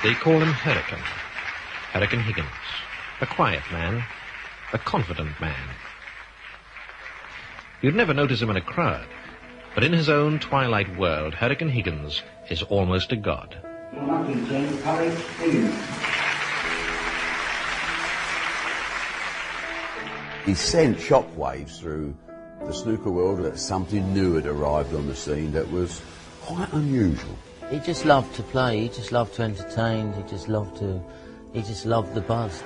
They call him Hurricane. Hurricane Higgins. A quiet man. A confident man. You'd never notice him in a crowd, but in his own twilight world, Hurricane Higgins is almost a god. He sent shockwaves through the snooker world that something new had arrived on the scene that was quite unusual. He just loved to play, he just loved to entertain, he just loved the buzz.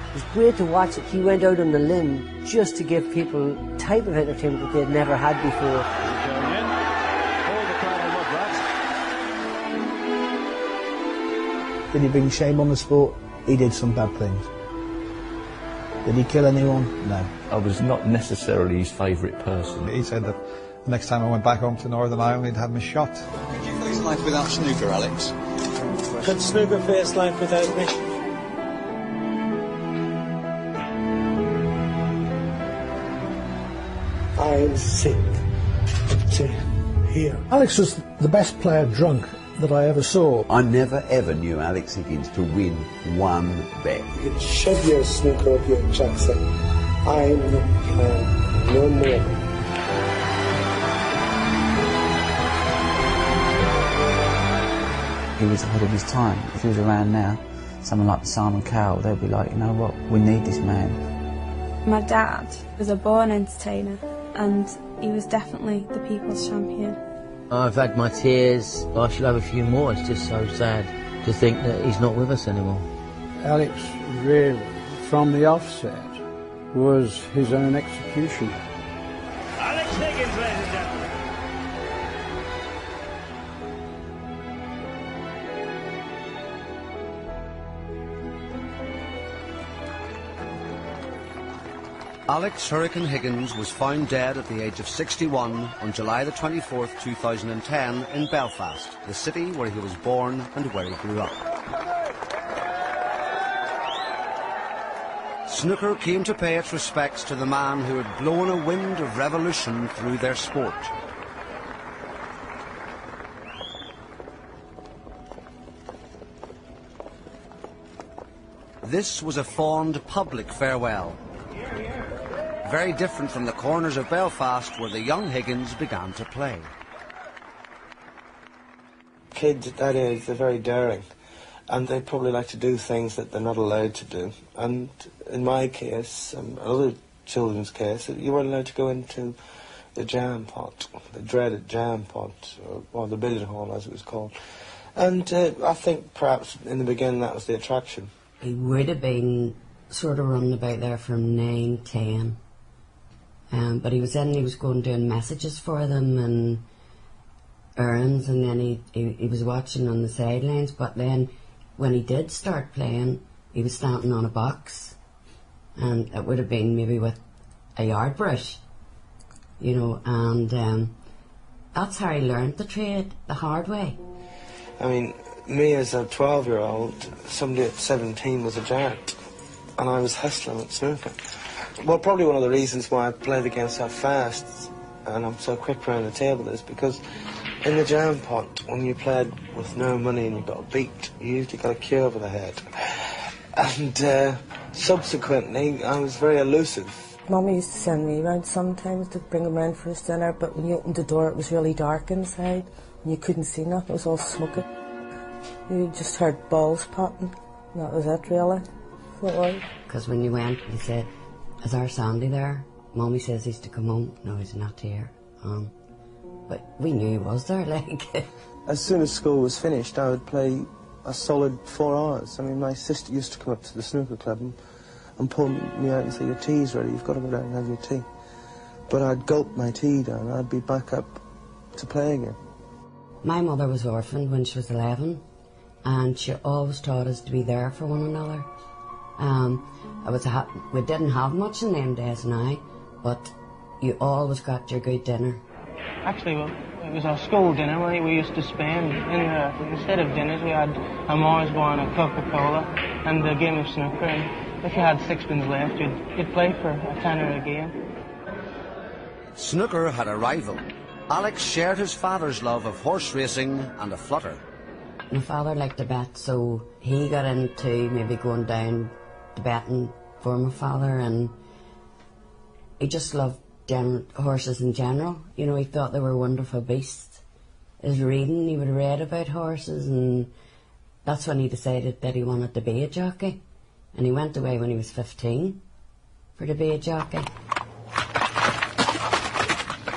It was great to watch it. He went out on the limb just to give people a type of entertainment that they'd never had before. Did he bring shame on the sport? He did some bad things. Did he kill anyone? No. I was not necessarily his favourite person. He said that the next time I went back home to Northern Ireland, he'd have me shot. Could you face life without snooker, Alex? Could snooker face life without me? I was sick to here. Alex was the best player drunk that I ever saw. I never ever knew Alex Higgins to win one bet. You could shove your snooker up your jack saying, I'm not playing no more. He was ahead of his time. If he was around now, someone like Simon Cowell, they'd be like, you know what, we need this man. My dad was a born entertainer and he was definitely the people's champion. I've had my tears, I shall have a few more. It's just so sad to think that he's not with us anymore. Alex really, from the offset, was his own executioner. Alex Higgins, ladies and gentlemen. Alex Hurricane Higgins was found dead at the age of 61 on July the 24th, 2010 in Belfast, the city where he was born and where he grew up. Snooker came to pay its respects to the man who had blown a wind of revolution through their sport. This was a fond public farewell. Very different from the corners of Belfast where the young Higgins began to play. Kids at that age, they're very daring, and they probably like to do things that they're not allowed to do. And in my case, other children's case, you weren't allowed to go into the jam pot, the dreaded jam pot, or the billiard hall as it was called. And I think perhaps in the beginning that was the attraction. He would have been sort of running about there from 9, 10. But he was going doing messages for them and errands, and then he was watching on the sidelines. But then when he did start playing, he was standing on a box, and it would have been maybe with a yard brush, you know, and that's how he learned the trade the hard way. I mean, me as a 12-year-old, somebody at 17 was a giant, and I was hustling at snooker. Well, probably one of the reasons why I play the game so fast and I'm so quick around the table is because in the jam pot, when you played with no money and you got beat, you usually got a cue over the head. And subsequently, I was very elusive. Mummy used to send me around sometimes to bring him round for his dinner, but when you opened the door, it was really dark inside and you couldn't see nothing. It was all smoky. You just heard balls popping. And that was it, really. Because when you went, he said, "Is our Sandy there?" Mommy says he's to come home. No, he's not here. But we knew he was there, like. As soon as school was finished, I would play a solid 4 hours. I mean, my sister used to come up to the snooker club and pull me out and say, "Your tea's ready, you've got to go down and have your tea." But I'd gulp my tea down, I'd be back up to play again. My mother was orphaned when she was 11, and she always taught us to be there for one another. We didn't have much in them days now, but you always got your good dinner. Actually, well, it was our school dinner money we used to spend. Instead of dinners, we had a Mars bar and a Coca-Cola and a game of snooker. And if you had sixpence left, you'd play for a tenner a game. Snooker had a rival. Alex shared his father's love of horse racing and a flutter. My father liked to bet, so he got into maybe going down to betting for my father, and he just loved horses in general. You know, he thought they were wonderful beasts. His reading, he would have read about horses, and that's when he decided that he wanted to be a jockey. And he went away when he was 15 for to be a jockey.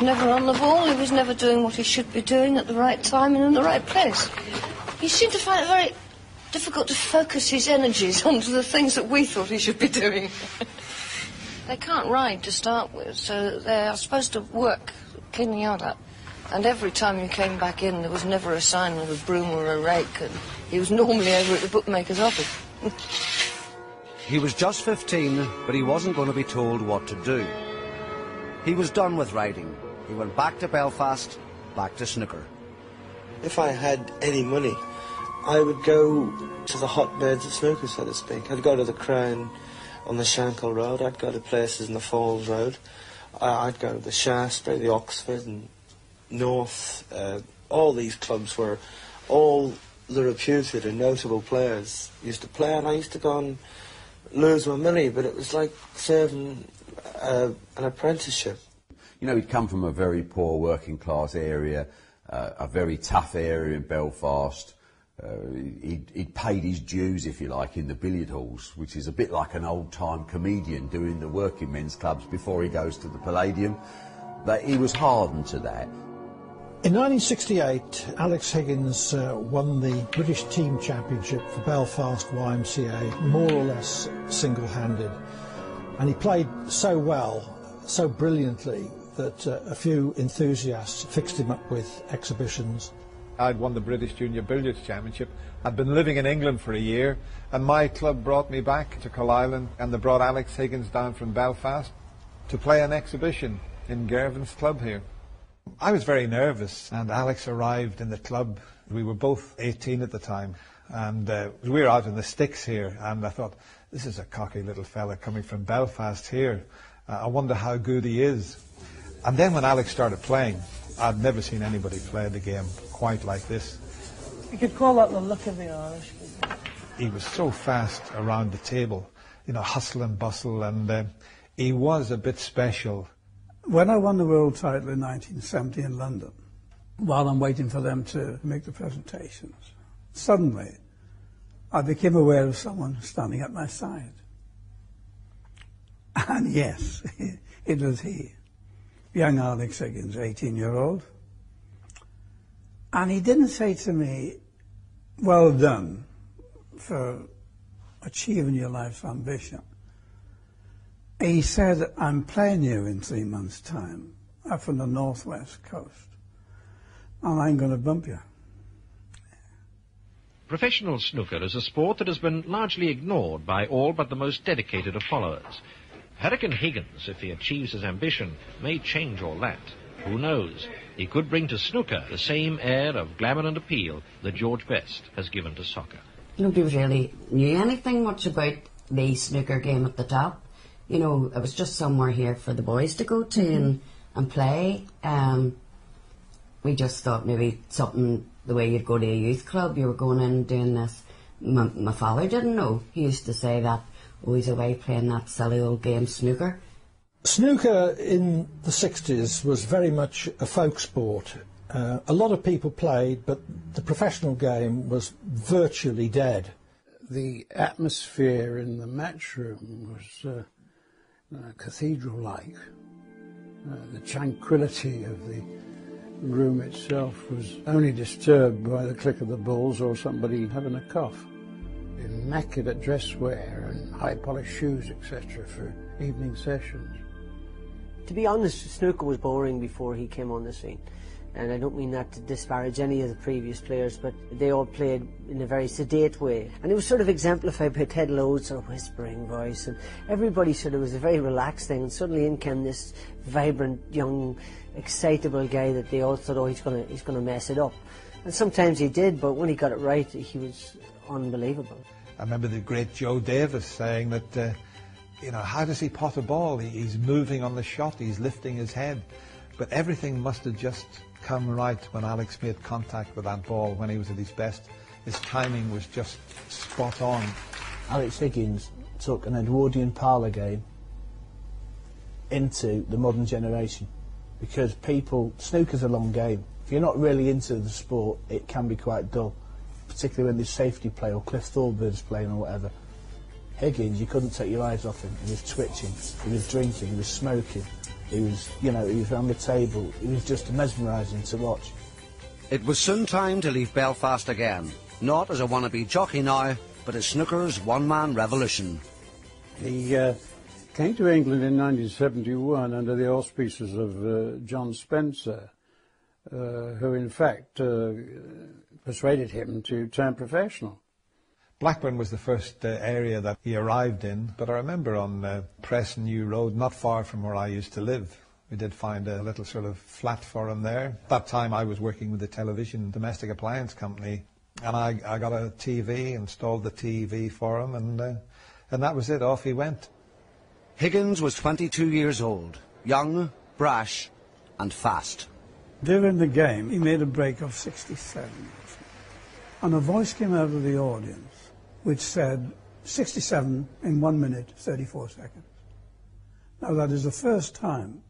Never on the ball, he was never doing what he should be doing at the right time and in the right place. He seemed to find it very difficult to focus his energies onto the things that we thought he should be doing. They can't ride to start with, so they are supposed to work clean the yard up. And every time you came back in, there was never a sign of a broom or a rake, and he was normally over at the bookmaker's office. He was just 15, but he wasn't going to be told what to do. He was done with riding. He went back to Belfast, back to snooker. If I had any money, I would go to the hotbeds of snooker, so to speak. I'd go to the Crown on the Shankill Road. I'd go to places in the Falls Road. I'd go to the Shaftesbury, the Oxford and North. All these clubs where all the reputed and notable players used to play, and I used to go and lose my money, but it was like serving an apprenticeship. You know, he'd come from a very poor working class area, a very tough area in Belfast. He'd paid his dues, if you like, in the billiard halls, which is a bit like an old-time comedian doing the working men's clubs before he goes to the Palladium. But he was hardened to that. In 1968, Alex Higgins won the British Team Championship for Belfast YMCA, more or less single-handed. And he played so well, so brilliantly, that a few enthusiasts fixed him up with exhibitions. I'd won the British Junior Billiards Championship. I'd been living in England for a year, and my club brought me back to Coll Island, and they brought Alex Higgins down from Belfast to play an exhibition in Gervin's club here. I was very nervous, and Alex arrived in the club. We were both 18 at the time, and we were out in the sticks here, and I thought, this is a cocky little fella coming from Belfast here. I wonder how good he is. And then when Alex started playing, I'd never seen anybody play the game quite like this. You could call that the look of the Irish. He was so fast around the table, you know, hustle and bustle, and he was a bit special. When I won the world title in 1970 in London, while I'm waiting for them to make the presentations, suddenly I became aware of someone standing at my side. And yes, it was he, young Alex Higgins, 18-year-old. And he didn't say to me, well done for achieving your life's ambition. He said, I'm playing you in 3 months' time up on the northwest coast, and I'm going to bump you. Professional snooker is a sport that has been largely ignored by all but the most dedicated of followers. Hurricane Higgins, if he achieves his ambition, may change all that. Who knows? He could bring to snooker the same air of glamour and appeal that George Best has given to soccer. Nobody really knew anything much about the snooker game at the top. You know, it was just somewhere here for the boys to go to and play. We just thought maybe something the way you'd go to a youth club, you were going in and doing this. My father didn't know. He used to say that, oh, he's away playing that silly old game snooker. Snooker in the 60s was very much a folk sport. A lot of people played, but the professional game was virtually dead. The atmosphere in the match room was cathedral-like. The tranquility of the room itself was only disturbed by the click of the balls or somebody having a cough. Immaculate dress wear and high-polished shoes, etc., for evening sessions. To be honest, snooker was boring before he came on the scene. And I don't mean that to disparage any of the previous players, but they all played in a very sedate way. And it was sort of exemplified by Ted Lowe's sort of whispering voice, and everybody sort of was a very relaxed thing, and suddenly in came this vibrant, young, excitable guy that they all thought, oh, he's gonna mess it up. And sometimes he did, but when he got it right, he was unbelievable. I remember the great Joe Davis saying that, you know, how does he pot a ball? He's moving on the shot, he's lifting his head. But everything must have just come right when Alex made contact with that ball when he was at his best. His timing was just spot on. Alex Higgins took an Edwardian parlour game into the modern generation, because snooker's a long game. If you're not really into the sport, it can be quite dull, particularly when there's safety play or Cliff Thornbird's playing or whatever. Higgins, you couldn't take your eyes off him. He was twitching, he was drinking, he was smoking, he was around the table. It was just mesmerising to watch. It was soon time to leave Belfast again, not as a wannabe jockey now, but as snooker's one-man revolution. He came to England in 1971 under the auspices of John Spencer, who in fact persuaded him to turn professional. Blackburn was the first area that he arrived in, but I remember on Preston New Road, not far from where I used to live, we did find a little sort of flat for him there. At that time I was working with the television domestic appliance company, and I got a TV, installed the TV for him, and that was it, off he went. Higgins was 22 years old, young, brash and fast. During the game he made a break of 67, and a voice came out of the audience which said 67 in 1 minute 34 seconds. Now that is the first time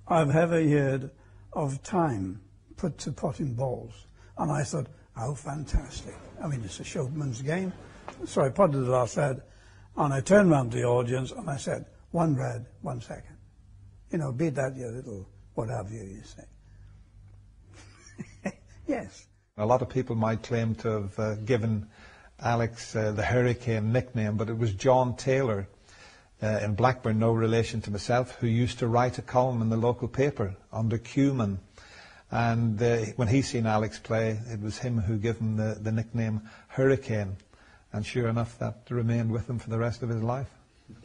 I've ever heard of time put to potting balls, and I thought, how fantastic. I mean, it's a showman's game. So I potted it outside, and I turned round to the audience and I said, 1 red, 1 second. You know, be that your little what have you say. Yes. A lot of people might claim to have given Alex the Hurricane nickname, but it was John Taylor in Blackburn, no relation to myself, who used to write a column in the local paper under Cuman. And when he seen Alex play, it was him who gave him the nickname Hurricane. And sure enough, that remained with him for the rest of his life.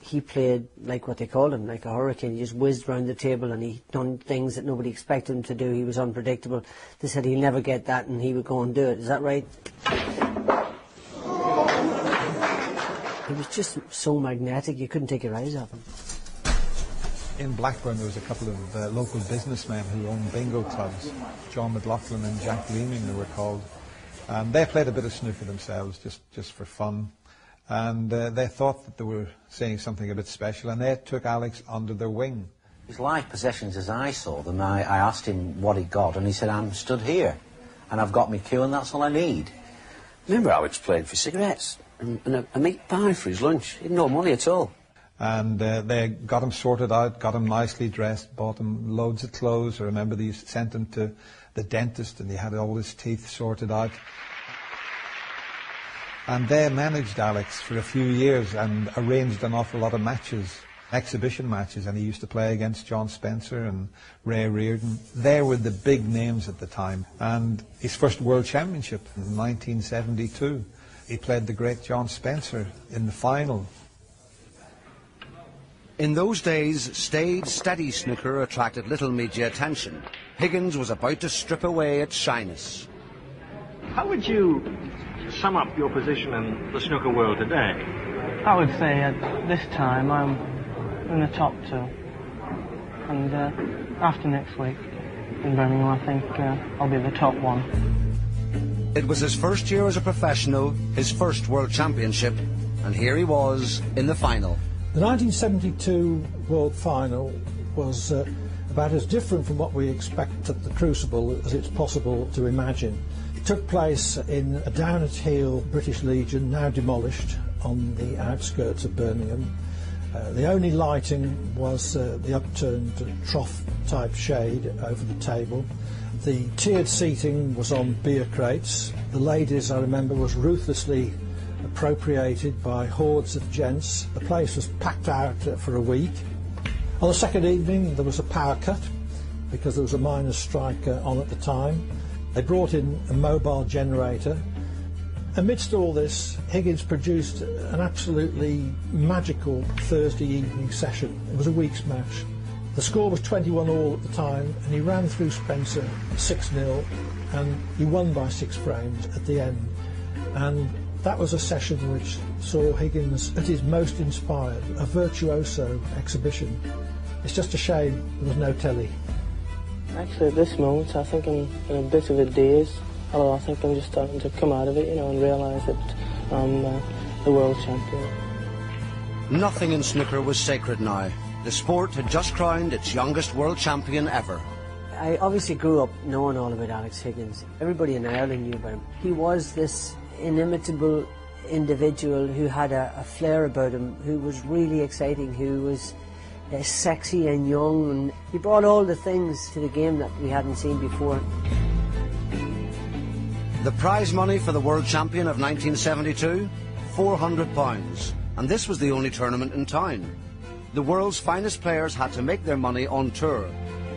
He played like what they called him, like a hurricane. He just whizzed round the table and he done things that nobody expected him to do. He was unpredictable. They said he'll never get that and he would go and do it. Is that right? He was just so magnetic, you couldn't take your eyes off him. In Blackburn there was a couple of local businessmen who owned bingo clubs. John McLaughlin and Jack Leeming, they were called. And they played a bit of snooker themselves, just for fun. And they thought that they were saying something a bit special, and they took Alex under their wing. His life possessions, as I saw them, I asked him what he got, and he said, I'm stood here, and I've got my cue, and that's all I need. Remember, Alex played for cigarettes and a meat pie for his lunch. He had no money at all. And they got him sorted out, got him nicely dressed, bought him loads of clothes. I remember they sent him to the dentist, and he had all his teeth sorted out. And they managed Alex for a few years and arranged an awful lot of matches, exhibition matches, and he used to play against John Spencer and Ray Reardon. They were the big names at the time. And his first World Championship in 1972, he played the great John Spencer in the final. In those days, staid, steady snooker attracted little media attention. Higgins was about to strip away its shyness. How would you sum up your position in the snooker world today? I would say at this time I'm in the top 2. And after next week in Birmingham, I think I'll be the top 1. It was his first year as a professional, his first World Championship, and here he was in the final. The 1972 World Final was about as different from what we expect at the Crucible as it's possible to imagine. It took place in a down-at-heel British Legion, now demolished, on the outskirts of Birmingham. The only lighting was the upturned trough-type shade over the table. The tiered seating was on beer crates. The ladies, I remember, was ruthlessly appropriated by hordes of gents. The place was packed out for a week. On the second evening there was a power cut because there was a miners' strike on at the time. They brought in a mobile generator. Amidst all this, Higgins produced an absolutely magical Thursday evening session. It was a week's match. The score was 21-all at the time, and he ran through Spencer 6-0, and he won by 6 frames at the end. And that was a session which saw Higgins at his most inspired, a virtuoso exhibition. It's just a shame there was no telly. Actually, at this moment, I think I'm in a bit of a daze. Although I think I'm just starting to come out of it, you know, and realise that I'm the world champion. Nothing in snooker was sacred now. The sport had just crowned its youngest world champion ever. I obviously grew up knowing all about Alex Higgins. Everybody in Ireland knew about him. He was this inimitable individual who had a flair about him, who was really exciting, who was sexy and young, and he brought all the things to the game that we hadn't seen before. The prize money for the world champion of 1972? £400. And this was the only tournament in town. The world's finest players had to make their money on tour,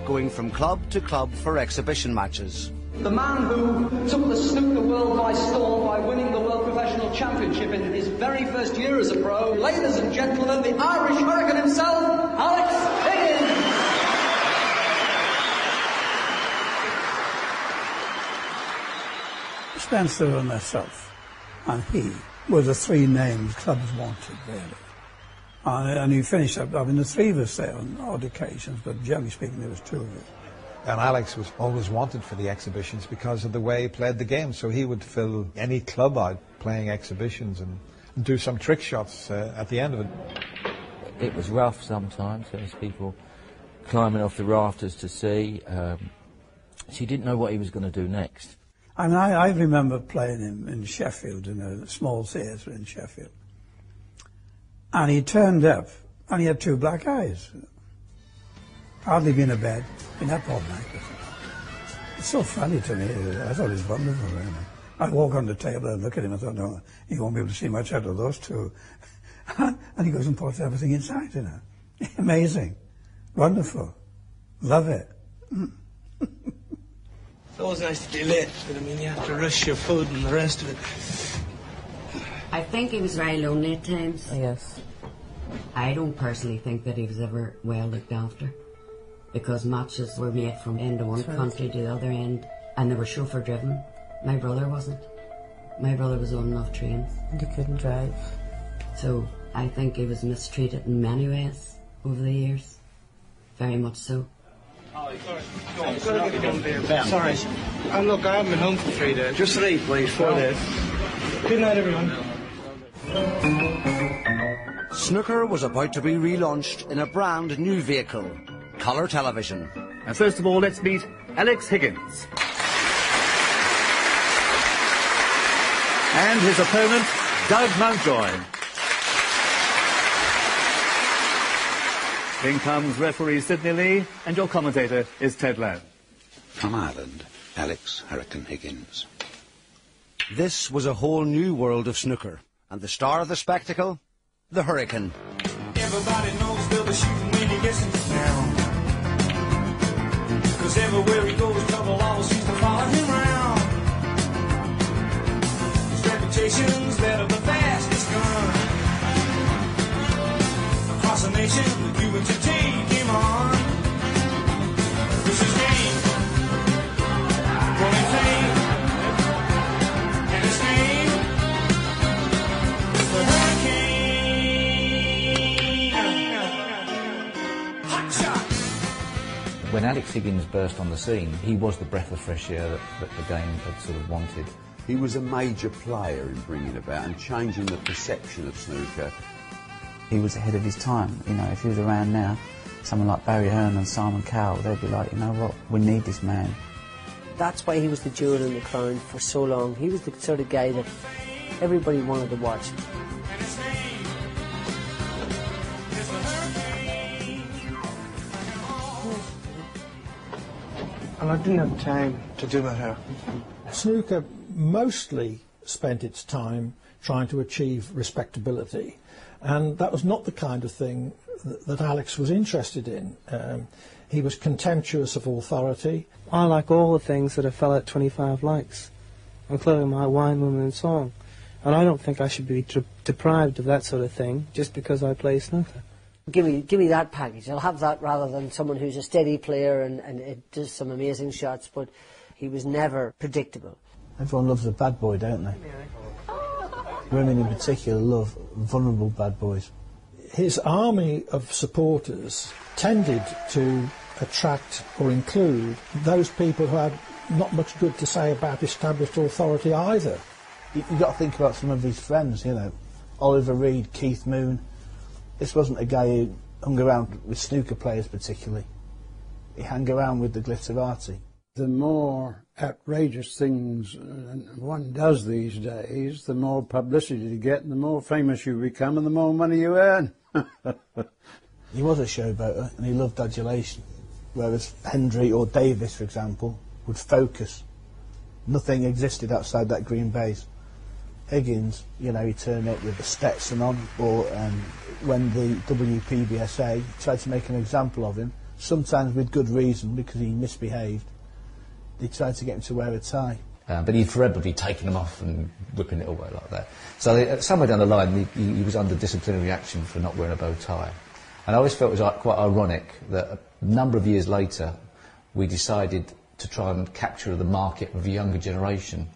going from club to club for exhibition matches. The man who took the snooker world by storm by winning the World Professional Championship in his very first year as a pro. Ladies and gentlemen, the Irish Hurricane himself, Alex Higgins! Spencer and myself and he were the three names clubs wanted, really. And he finished up, I mean, the three of us there on odd occasions, but generally speaking, there was two of us. And Alex was always wanted for the exhibitions because of the way he played the game. So he would fill any club out playing exhibitions and do some trick shots at the end of it. It was rough sometimes. There was people climbing off the rafters to see. So you didn't know what he was going to do next. And I remember playing him in Sheffield, in a small theatre in Sheffield. And he turned up, and he had two black eyes. Hardly been in bed, been up all night. It's so funny to me. I thought it was wonderful, really. I'd walk on the table and look at him and thought, no, you won't be able to see much out of those two. And he goes and puts everything inside, you know. Amazing. Wonderful. Love it. It's always nice to be late, but I mean, you have to rush your food and the rest of it. I think he was very lonely at times. Yes. I don't personally think that he was ever well looked after, because matches were made from end of one country to the other end, and they were chauffeur driven. My brother wasn't. My brother was on enough trains. And he couldn't drive. So I think he was mistreated in many ways over the years. Very much so. Sorry. Look, I haven't been home for 3 days. Just 3, please. 4 days. Good night, everyone. Snooker was about to be relaunched in a brand new vehicle, colour television. And first of all, let's meet Alex Higgins. And his opponent, Doug Mountjoy. In comes referee Sidney Lee, and your commentator is Ted Lamb. From Ireland, Alex Hurricane Higgins. This was a whole new world of snooker, and the star of the spectacle, the Hurricane. Everybody knows they'll be shooting when he gets into town. 'Cause everywhere he goes, trouble always seems to follow him round. His reputation's that of the fastest gun. Across the nation, you and to take him on. This is game. Rolling fame. And his name is the Hurricane. Hot shot. When Alex Higgins burst on the scene, he was the breath of fresh air that the game had sort of wanted. He was a major player in bringing about and changing the perception of snooker. He was ahead of his time. You know, if he was around now, someone like Barry Hearn and Simon Cowell, they'd be like, you know what, we need this man. That's why he was the jewel in the crown for so long. He was the sort of guy that everybody wanted to watch. And I didn't have time to do my hair. Snooker mostly spent its time trying to achieve respectability, and that was not the kind of thing that Alex was interested in. He was contemptuous of authority. I like all the things that a fella at 25 likes, including my wine, woman and song. And I don't think I should be deprived of that sort of thing just because I play snooker. Give me that package. I'll have that rather than someone who's a steady player and it does some amazing shots, but he was never predictable. Everyone loves a bad boy, don't they? Women in particular love vulnerable bad boys. His army of supporters tended to attract or include those people who had not much good to say about established authority either. You've got to think about some of his friends, you know, Oliver Reed, Keith Moon. This wasn't a guy who hung around with snooker players particularly. He hung around with the glitterati. The more outrageous things one does these days, the more publicity you get and the more famous you become and the more money you earn. He was a showboater and he loved adulation, whereas Hendry or Davis, for example, would focus. Nothing existed outside that green base. Higgins, you know, he turned up with the Stetson on, or when the WPBSA tried to make an example of him, sometimes with good reason because he misbehaved, they tried to get him to wear a tie. But he'd forever be taking them off and whipping it away like that. So somewhere down the line, he was under disciplinary action for not wearing a bow tie. And I always felt it was quite ironic that a number of years later, we decided to try and capture the market of the younger generation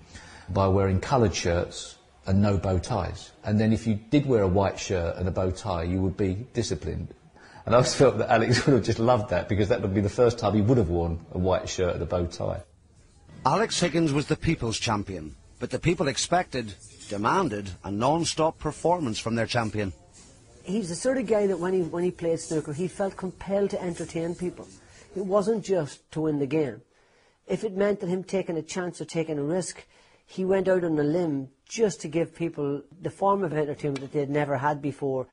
by wearing coloured shirts and no bow ties. And then if you did wear a white shirt and a bow tie, you would be disciplined. And I always felt that Alex would have just loved that, because that would be the first time he would have worn a white shirt and a bow tie. Alex Higgins was the people's champion, but the people expected, demanded a non-stop performance from their champion. He's the sort of guy that when he played snooker, he felt compelled to entertain people. It wasn't just to win the game. If it meant that him taking a chance or taking a risk, he went out on a limb just to give people the form of entertainment that they'd never had before.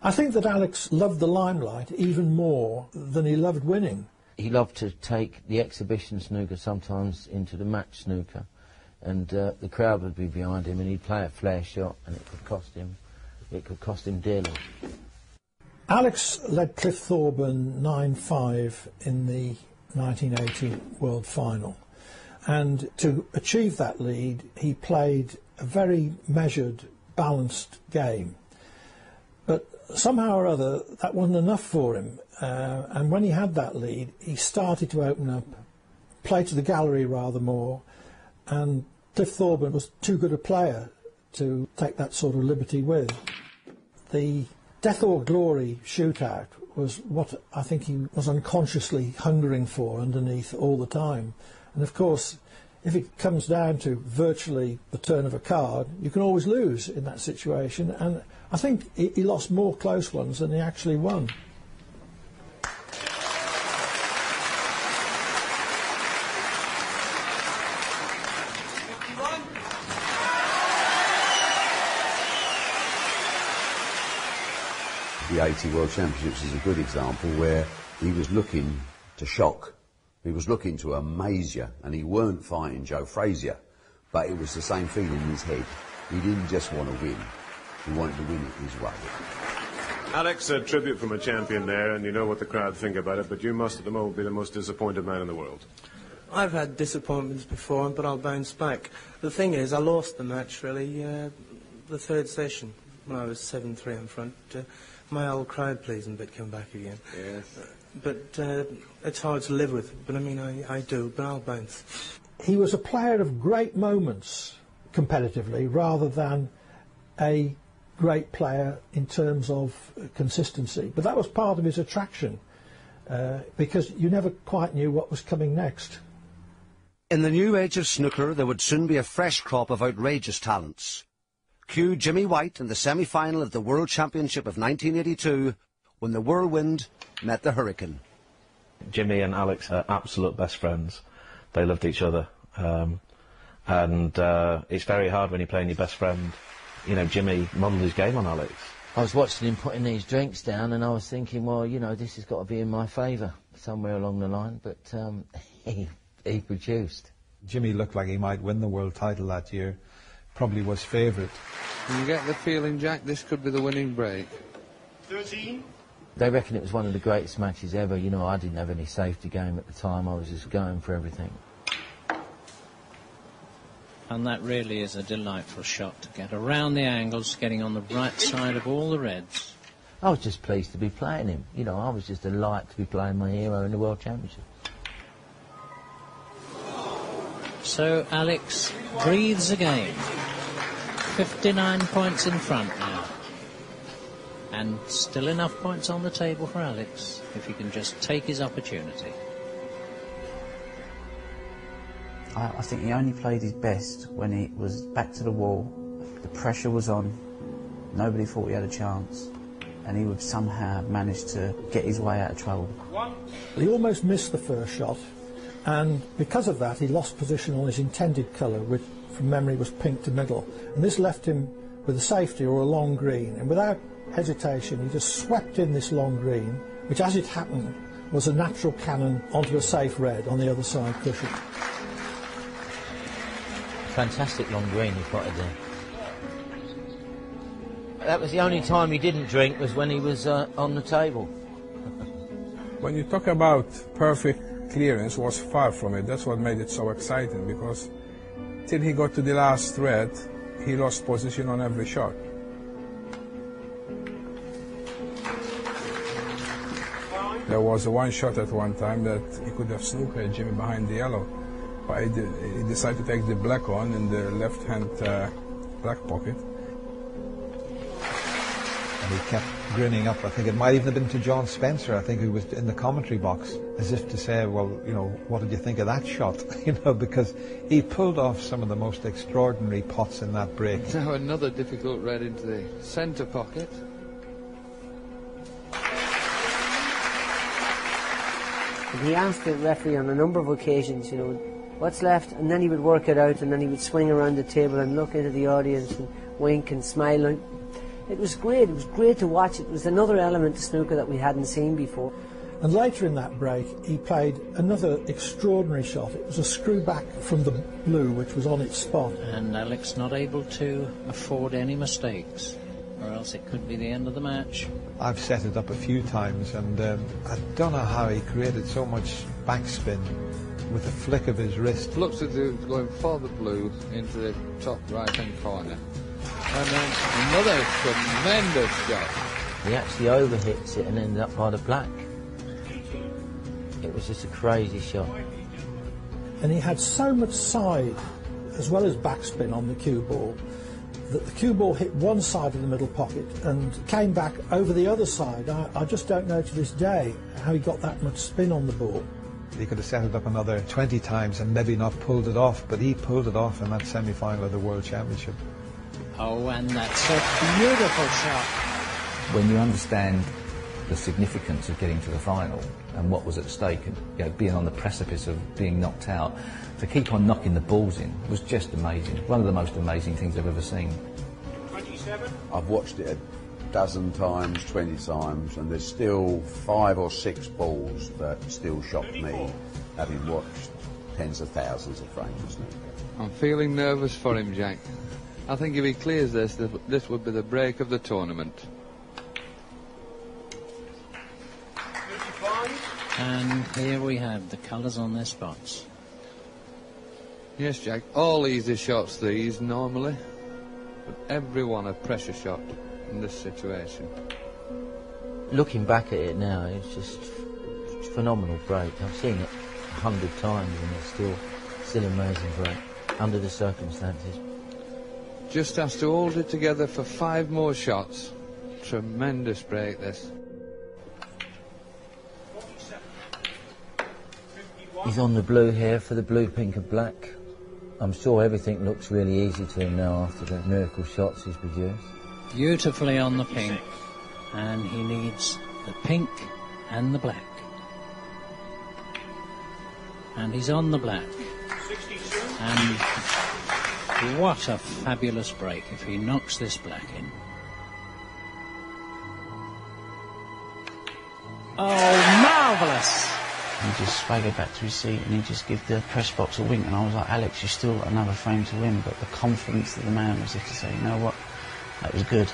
I think that Alex loved the limelight even more than he loved winning. He loved to take the exhibition snooker sometimes into the match snooker, and the crowd would be behind him and he'd play a flare shot and it could cost him dearly. Alex led Cliff Thorburn 9-5 in the 1980 World Final, and to achieve that lead he played a very measured, balanced game. But somehow or other that wasn't enough for him, and when he had that lead he started to open up, play to the gallery rather more, and Cliff Thorburn was too good a player to take that sort of liberty with. The death or glory shootout was what I think he was unconsciously hungering for underneath all the time. And of course, if it comes down to virtually the turn of a card, you can always lose in that situation, and I think he lost more close ones than he actually won. The 80 World Championships is a good example where he was looking to shock. He was looking to amaze you, and he weren't fighting Joe Frazier, but it was the same feeling in his head. He didn't just want to win, he wanted to win it his way. Alex, a tribute from a champion there, and you know what the crowd think about it, but you must at the moment be the most disappointed man in the world. I've had disappointments before, but I'll bounce back. The thing is, I lost the match, really, the third session, when I was 7-3 in front. My old crowd pleasing bit came back again. Yes. But it's hard to live with. But I mean, I do, but I'll bounce. He was a player of great moments competitively rather than a great player in terms of consistency. But that was part of his attraction, because you never quite knew what was coming next. In the new age of snooker, there would soon be a fresh crop of outrageous talents. Cue Jimmy White in the semi-final of the World Championship of 1982, when the whirlwind met the hurricane. Jimmy and Alex are absolute best friends. They loved each other. And it's very hard when you're playing your best friend. You know, Jimmy modelled his game on Alex. I was watching him putting these drinks down and I was thinking, well, you know, this has got to be in my favour somewhere along the line, but he produced. Jimmy looked like he might win the world title that year. Probably was favourite. You get the feeling, Jack, this could be the winning break. 13. They reckon it was one of the greatest matches ever. You know, I didn't have any safety game at the time. I was just going for everything. And that really is a delightful shot to get around the angles, getting on the right side of all the reds. I was just pleased to be playing him. You know, I was just delighted to be playing my hero in the World Championship. So Alex breathes again. 59 points in front now. And still enough points on the table for Alex, if he can just take his opportunity. I think he only played his best when he was back to the wall, the pressure was on, nobody thought he had a chance, and he would somehow manage to get his way out of trouble. He almost missed the first shot, and because of that he lost position on his intended colour, which from memory was pink to middle, and this left him with a safety or a long green, and without hesitation he just swept in this long green, which as it happened was a natural cannon onto a safe red on the other side cushion. Fantastic long green he plotted there. That was the only time he didn't drink, was when he was on the table. When you talk about perfect clearance, was far from it. That's what made it so exciting, because till he got to the last red, he lost position on every shot. There was one shot at one time that he could have snookered Jimmy behind the yellow, but he decided to take the black on in the left-hand black pocket. And he kept grinning up. I think it might even have been to John Spencer, I think, who was in the commentary box, as if to say, well, you know, what did you think of that shot? You know, because he pulled off some of the most extraordinary pots in that break. Now another difficult red into the centre pocket. And he asked the referee on a number of occasions, you know, what's left, and then he would work it out, and then he would swing around the table and look into the audience and wink and smile. And it was great. It was great to watch. It was another element to snooker that we hadn't seen before. And later in that break he played another extraordinary shot. It was a screw back from the blue, which was on its spot. And Alex not able to afford any mistakes, or else it could be the end of the match. I've set it up a few times, and I don't know how he created so much backspin with a flick of his wrist. Looks as if it's going for the blue into the top right-hand corner. And then another tremendous shot. He actually overhits it and ended up by the black. It was just a crazy shot. And he had so much side as well as backspin on the cue ball that the cue ball hit one side of the middle pocket and came back over the other side. I just don't know to this day how he got that much spin on the ball. He could have set it up another 20 times and maybe not pulled it off, but he pulled it off in that semi-final of the World Championship. Oh, and that's a beautiful shot. When you understand the significance of getting to the final and what was at stake, and you know, being on the precipice of being knocked out, to keep on knocking the balls in was just amazing. One of the most amazing things I've ever seen. 27. I've watched it a dozen times, 20 times, and there's still 5 or 6 balls that still shock me, having watched tens of thousands of frames of snooker. I'm feeling nervous for him, Jack. I think if he clears this, this would be the break of the tournament. And here we have the colours on their spots. Yes, Jack, all easy shots these normally, but every one a pressure shot in this situation. Looking back at it now, it's just phenomenal break. I've seen it 100 times and it's still amazing break under the circumstances. Just has to hold it together for 5 more shots. Tremendous break, this. He's on the blue here for the blue, pink and black. I'm sure everything looks really easy to him now after the miracle shots he's produced. Beautifully on the pink, and he needs the pink and the black. And he's on the black. And what a fabulous break if he knocks this black in. Oh, marvellous! He just swaggered back to his seat and he just gave the press box a wink, and I was like, Alex, you've still got another frame to win. But the confidence that the man was just to say, you know what, that was good.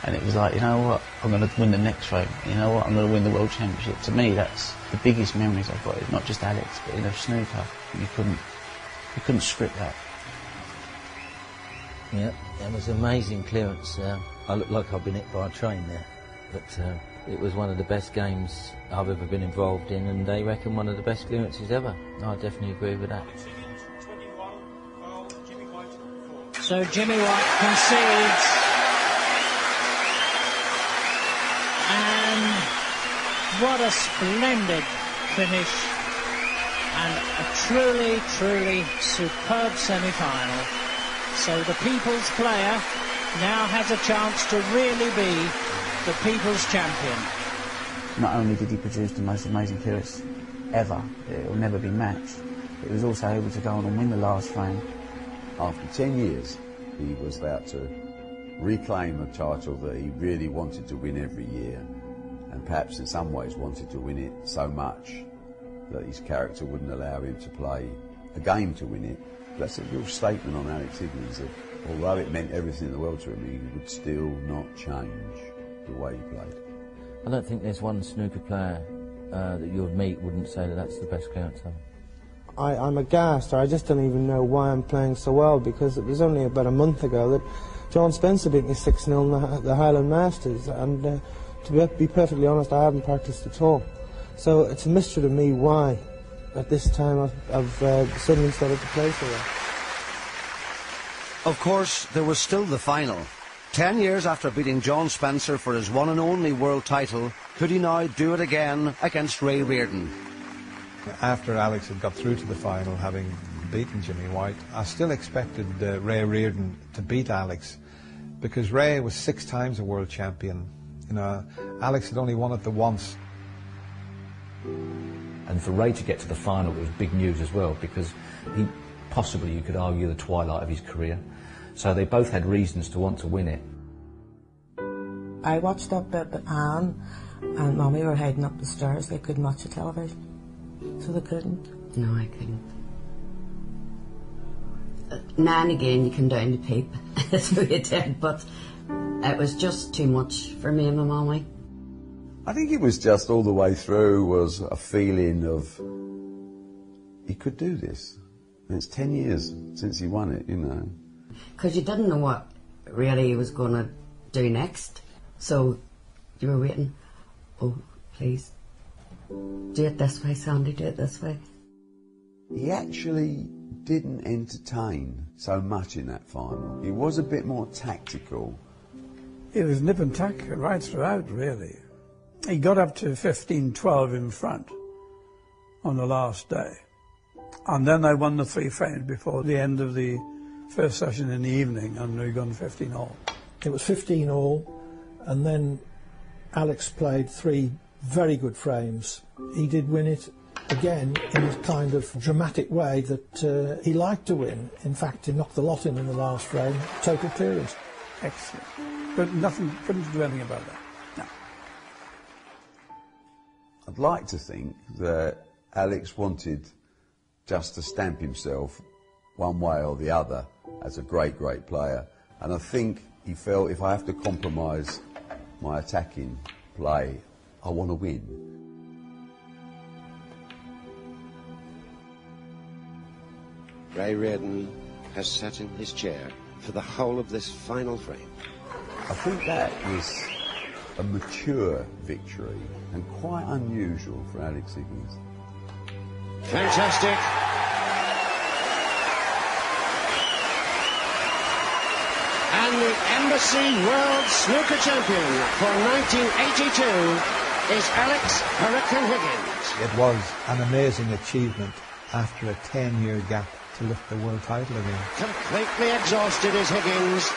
And it was like, you know what, I'm going to win the next frame. You know what, I'm going to win the World Championship. To me, that's the biggest memories I've got. It's not just Alex, but in a snooker. You couldn't script that. Yeah, that was amazing clearance. I look like I've been hit by a train there. But it was one of the best games I've ever been involved in, and they reckon one of the best clearances ever. I definitely agree with that. So Jimmy White concedes. what a splendid finish and a truly, truly superb semi-final. So the People's player now has a chance to really be the People's champion. Not only did he produce the most amazing clearance ever, it will never be matched, but he was also able to go on and win the last frame. After 10 years, he was about to reclaim a title that he really wanted to win every year, and perhaps in some ways wanted to win it so much that his character wouldn't allow him to play a game to win it. That's a real statement on Alex Higgins, that although it meant everything in the world to him, he would still not change the way he played. I don't think there's one snooker player that you'll meet wouldn't say that that's the best clearance ever. I'm aghast, or I just don't even know why I'm playing so well, because it was only about a month ago that John Spencer beat me 6-0 in the Highland Masters, and to be perfectly honest, I haven't practiced at all. So it's a mystery to me why, at this time, I've suddenly started to play so well. Of course, there was still the final. 10 years after beating John Spencer for his one and only world title, could he now do it again against Ray Reardon? After Alex had got through to the final, having beaten Jimmy White, I still expected Ray Reardon to beat Alex, because Ray was 6 times a world champion. You know, Alex had only won it the once. And for Ray to get to the final, it was big news as well, because he possibly, you could argue, the twilight of his career. So they both had reasons to want to win it. I watched up at Anne and Mommy were heading up the stairs. They couldn't watch the television, so they couldn't. No, I couldn't. Now and again you come down to peep, so you did, but it was just too much for me and my mommy. I think it was just all the way through was a feeling of he could do this. And it's 10 years since he won it, you know. Because you didn't know what really he was going to do next, so you were waiting. Oh, please, do it this way, Sandy, do it this way. He actually didn't entertain so much in that final. He was a bit more tactical. It was nip and tuck right throughout, really. He got up to 15-12 in front on the last day. And then they won the 3 frames before the end of the first session in the evening, and we'd gone 15-all. It was 15-all, and then Alex played 3 very good frames. He did win it again in a kind of dramatic way that he liked to win. In fact, he knocked the lot in the last frame, total clearance. Excellent. But nothing, couldn't do anything about that. No. I'd like to think that Alex wanted just to stamp himself one way or the other as a great, great player. And I think he felt, if I have to compromise my attacking play, I want to win. Ray Reardon has sat in his chair for the whole of this final frame. I think that was a mature victory and quite unusual for Alex Higgins. Fantastic. And the Embassy World Snooker Champion for 1982 is Alex Hurricane Higgins. It was an amazing achievement after a 10-year gap to lift the world title again. Completely exhausted is Higgins.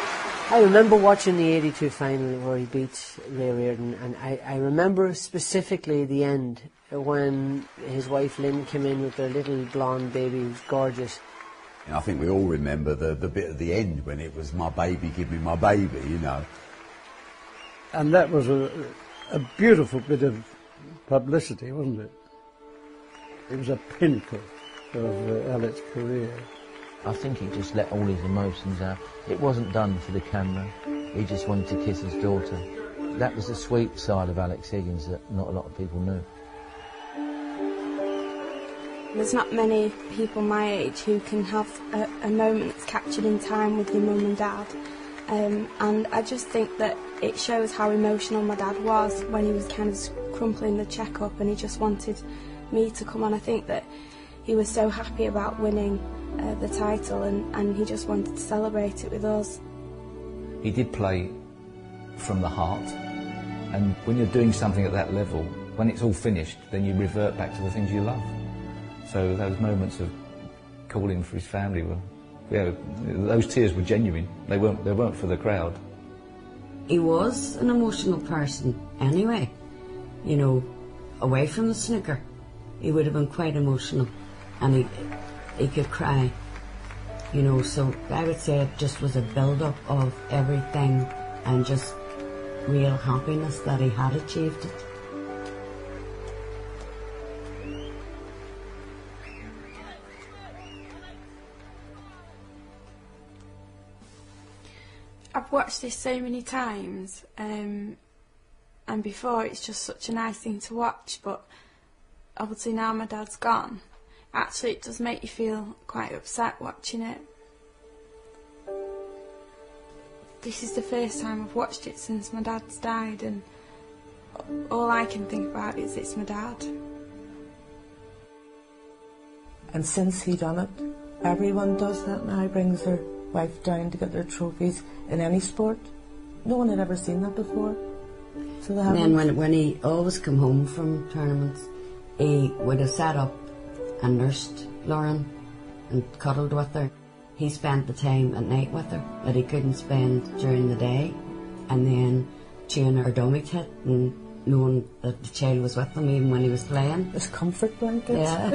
I remember watching the 82 final where he beat Ray Reardon, and I remember specifically the end when his wife Lynn came in with their little blonde baby, who was gorgeous. And I think we all remember the bit at the end when it was my baby, give me my baby, you know. And that was a beautiful bit of publicity, wasn't it? It was a pinnacle of Alex's career. I think he just let all his emotions out. It wasn't done for the camera. He just wanted to kiss his daughter. That was the sweet side of Alex Higgins that not a lot of people knew. There's not many people my age who can have a moment that's captured in time with your mum and dad. And I just think that it shows how emotional my dad was when he was kind of crumpling the cheque up and he just wanted me to come on. I think that he was so happy about winning the title and he just wanted to celebrate it with us. He did play from the heart, and when you're doing something at that level, when it's all finished, then you revert back to the things you love. So those moments of calling for his family were, yeah, those tears were genuine. They weren't for the crowd. He was an emotional person anyway, you know, away from the snooker. He would have been quite emotional, and he could cry, you know, so I would say it just was a build-up of everything and just real happiness that he had achieved it. I've watched this so many times, and before it's just such a nice thing to watch, but obviously now my dad's gone, actually it does make you feel quite upset watching it. This is the first time I've watched it since my dad's died, and all I can think about is it's my dad. And since he done it, everyone does that now, brings their wife down to get their trophies in any sport. No one had ever seen that before. So they haven't. And then when he always come home from tournaments, he would have sat up and nursed Lauren and cuddled with her. He spent the time at night with her that he couldn't spend during the day, and then chewing her dummy tit and knowing that the child was with him even when he was playing. His comfort blanket. Yeah.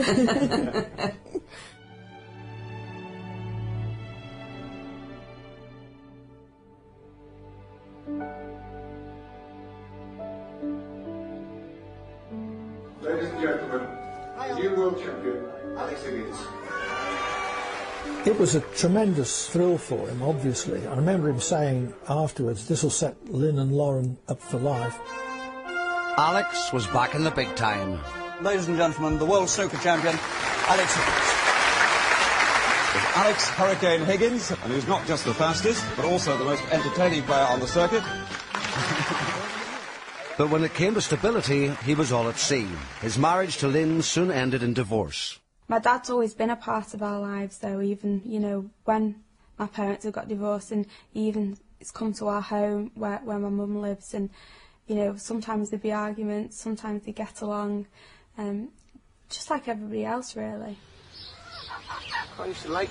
Ladies and gentlemen, new world champion, Alex Higgins. It was a tremendous thrill for him, obviously. I remember him saying afterwards, this will set Lynn and Lauren up for life. Alex was back in the big time. Ladies and gentlemen, the world snooker champion, Alex Higgins. Alex Hurricane Higgins, and he's not just the fastest, but also the most entertaining player on the circuit. But when it came to stability, he was all at sea. His marriage to Lynn soon ended in divorce. My dad's always been a part of our lives, though, even, you know, when my parents have got divorced, and even it's come to our home where my mum lives, and, you know, sometimes there'd be arguments, sometimes they get along, just like everybody else, really. I used to like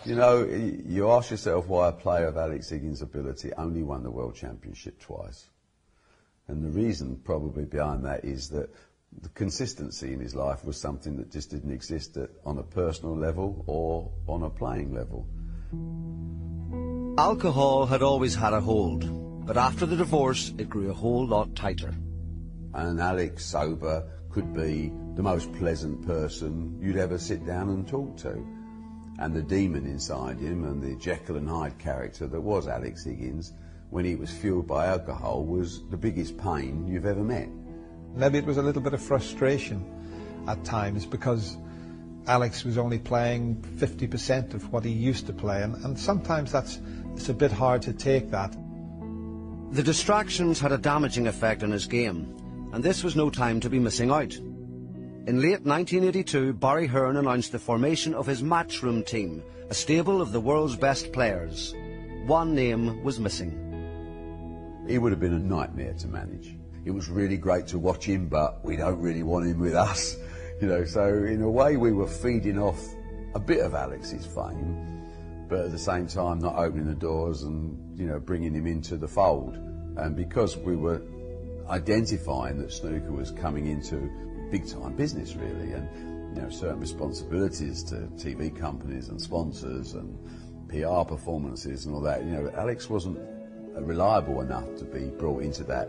You know, you ask yourself why a player of Alex Higgins' ability only won the World Championship twice. And the reason probably behind that is that the consistency in his life was something that just didn't exist on a personal level or on a playing level. Alcohol had always had a hold, but after the divorce it grew a whole lot tighter. And Alex, sober, could be the most pleasant person you'd ever sit down and talk to. And the demon inside him and the Jekyll and Hyde character that was Alex Higgins, when he was fueled by alcohol, was the biggest pain you've ever met. Maybe it was a little bit of frustration at times because Alex was only playing 50% of what he used to play, and sometimes it's a bit hard to take that. The distractions had a damaging effect on his game, and this was no time to be missing out. In late 1982, Barry Hearn announced the formation of his Matchroom team, a stable of the world's best players. One name was missing. He would have been a nightmare to manage. It was really great to watch him, but we don't really want him with us. You know, so in a way we were feeding off a bit of Alex's fame, but at the same time not opening the doors and, you know, bringing him into the fold. And because we were identifying that snooker was coming into big-time business, really, and, you know, certain responsibilities to TV companies and sponsors and PR performances and all that, you know, Alex wasn't reliable enough to be brought into that.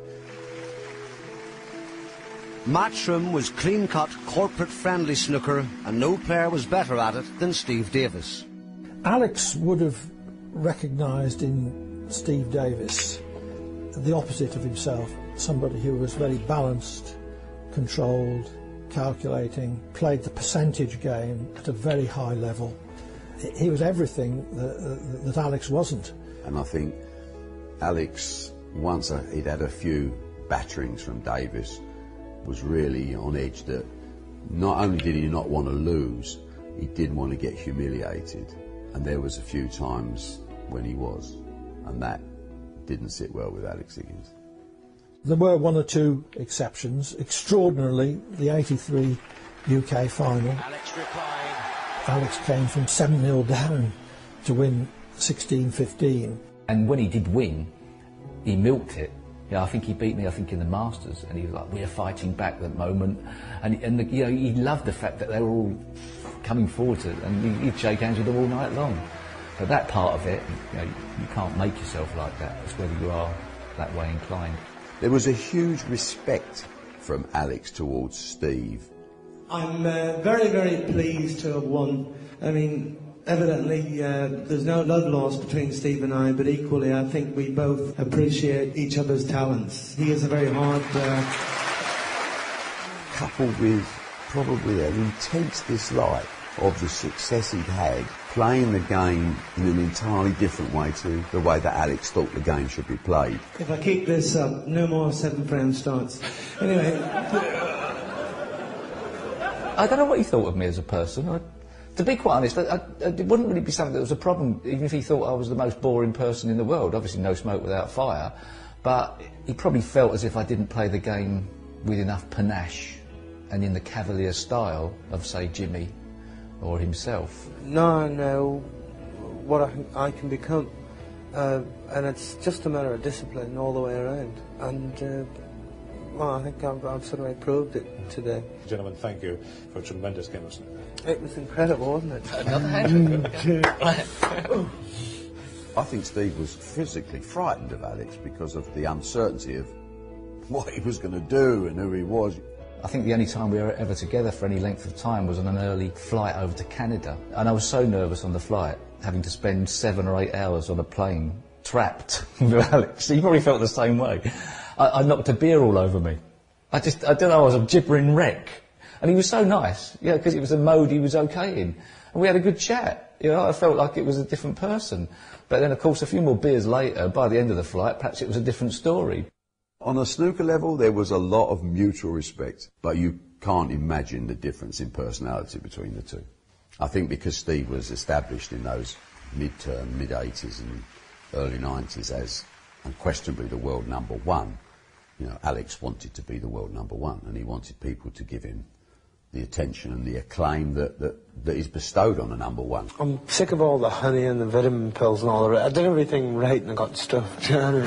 Matchroom was clean-cut, corporate-friendly snooker, and no player was better at it than Steve Davis. Alex would have recognised in Steve Davis the opposite of himself, somebody who was very balanced, controlled, calculating, played the percentage game at a very high level. He was everything that Alex wasn't. And I think Alex, once he'd had a few batterings from Davis, was really on edge that not only did he not want to lose, he didn't want to get humiliated. And there was a few times when he was, and that didn't sit well with Alex Higgins. There were one or two exceptions. Extraordinarily, the '83 UK final. Alex came from 7-0 down to win 16-15. And when he did win, he milked it. I think he beat me, in the Masters, and he was like, we're fighting back at that moment. And he loved the fact that they were all coming forward to it, and he'd shake hands with them all night long. But that part of it, you can't make yourself like that. It's whether you are that way inclined. There was a huge respect from Alex towards Steve. I'm very, very pleased to have won. I mean, evidently there's no love lost between Steve and I, but equally I think we both appreciate each other's talents. He is a very hard... Coupled with probably an intense dislike of the success he'd had, playing the game in an entirely different way to the way that Alex thought the game should be played. If I keep this up, no more 7-frame starts. Anyway... I don't know what he thought of me as a person. To be quite honest, it wouldn't really be something that was a problem, even if he thought I was the most boring person in the world. Obviously no smoke without fire, but he probably felt as if I didn't play the game with enough panache and in the cavalier style of, say, Jimmy or himself. No, I know what I can become, and it's just a matter of discipline all the way around. And well, I think I've sort of proved it today. Gentlemen, thank you for a tremendous game of snooker. It was incredible, wasn't it? I think Steve was physically frightened of Alex because of the uncertainty of what he was going to do and who he was. I think the only time we were ever together for any length of time was on an early flight over to Canada. And I was so nervous on the flight, having to spend 7 or 8 hours on a plane, trapped with Alex. He probably felt the same way. I knocked a beer all over me. I don't know, I was a gibbering wreck. And he was so nice, because it was a mode he was okay in. And we had a good chat, I felt like it was a different person. But then, of course, a few more beers later, by the end of the flight, perhaps it was a different story. On a snooker level, there was a lot of mutual respect, but you can't imagine the difference in personality between the two. I think because Steve was established in those mid-80s and early 90s as unquestionably the world #1, Alex wanted to be the world #1, and he wanted people to give him the attention and the acclaim that is bestowed on a #1. I'm sick of all the honey and the vitamin pills and all the rest. I did everything right and I got stuffed, and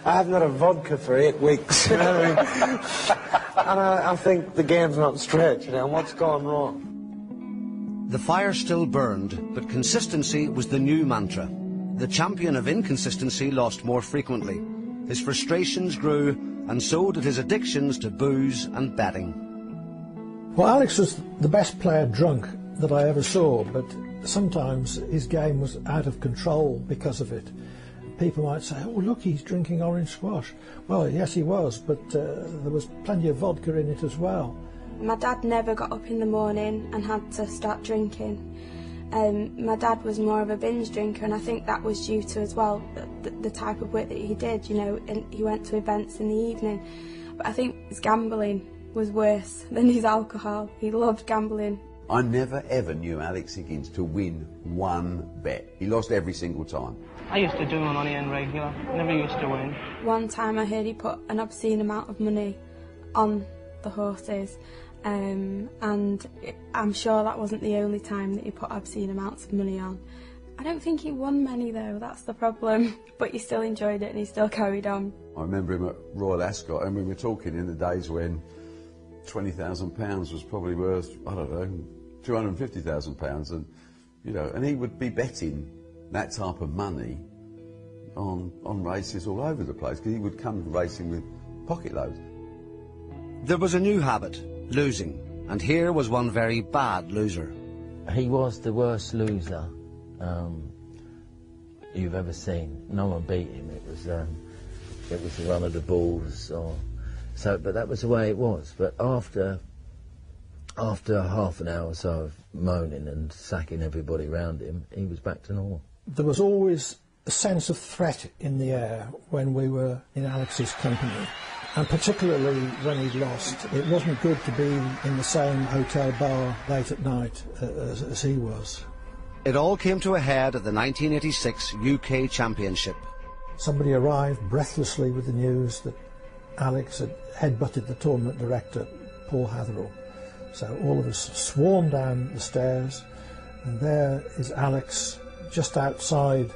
I haven't had a vodka for 8 weeks, And I think the game's not straight, what's gone wrong? The fire still burned, but consistency was the new mantra. The champion of inconsistency lost more frequently. His frustrations grew, and so did his addictions to booze and betting. Well, Alex was the best player drunk that I ever saw, but sometimes his game was out of control because of it. People might say, oh, look, he's drinking orange squash. Well, yes, he was, but there was plenty of vodka in it as well. My dad never got up in the morning and had to start drinking. My dad was more of a binge drinker, and I think that was due to, as well, the type of work that he did, and he went to events in the evening. But I think his gambling was worse than his alcohol. He loved gambling. I never ever knew Alex Higgins to win one bet. He lost every single time. I used to do my money in regular, never used to win. One time I heard he put an obscene amount of money on the horses. And I'm sure that wasn't the only time that he put obscene amounts of money on. I don't think he won many though, that's the problem. But he still enjoyed it and he still carried on. I remember him at Royal Ascot, and we were talking in the days when £20,000 was probably worth, I don't know, £250,000, and he would be betting that type of money on races all over the place, because he would come racing with pocket loads. There was a new habit. Losing, and here was one very bad loser. He was the worst loser you've ever seen. No one beat him. It was the run of the balls, but that was the way it was. But after half an hour or so of moaning and sacking everybody around him, he was back to normal. There was always a sense of threat in the air when we were in Alex's company. And particularly when he'd lost, it wasn't good to be in the same hotel bar late at night as he was. It all came to a head at the 1986 UK Championship. Somebody arrived breathlessly with the news that Alex had headbutted the tournament director, Paul Hatherall. So all of us swarmed down the stairs, and there is Alex just outside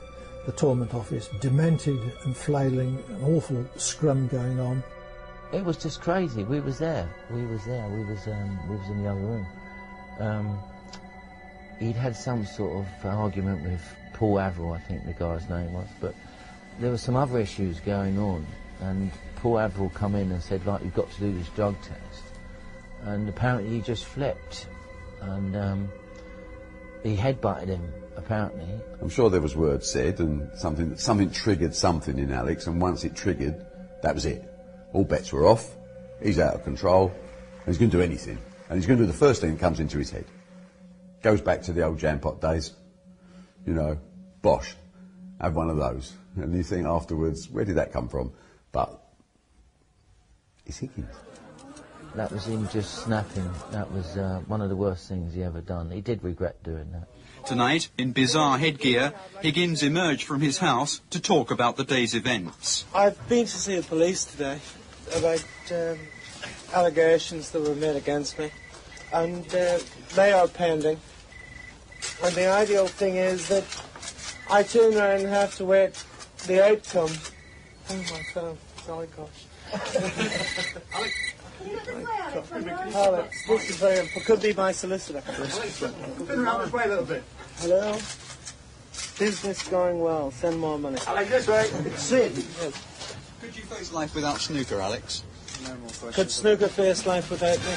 the tournament office, demented and flailing, an awful scrum going on. It was just crazy. We was there. We was in the other room. He'd had some sort of argument with Paul Averill, I think the guy's name was, but there were some other issues going on, and Paul Averill come in and said, like, you've got to do this drug test, and apparently he just flipped, and he headbutted him, apparently. I'm sure there was words said, and something triggered something in Alex, and once it triggered, that was it. All bets were off, he's out of control, and he's going to do anything, and he's going to do the first thing that comes into his head. Goes back to the old jam pot days, you know, bosh, have one of those. And you think afterwards, where did that come from? But it's Higgins. That was him just snapping. That was one of the worst things he ever done. He did regret doing that. Tonight, in bizarre headgear, Higgins emerged from his house to talk about the day's events. I've been to see the police today about allegations that were made against me, and they are pending. And the ideal thing is that I turn around and have to wait the outcome. Oh my God, sorry, gosh. Alex, this is very important. Could be my solicitor. Been around this way a little bit. Hello? Business going well. Send more money. Alex, this way. It's Sid. Yes. Could you face life without snooker, Alex? No more questions. Could snooker face life without me?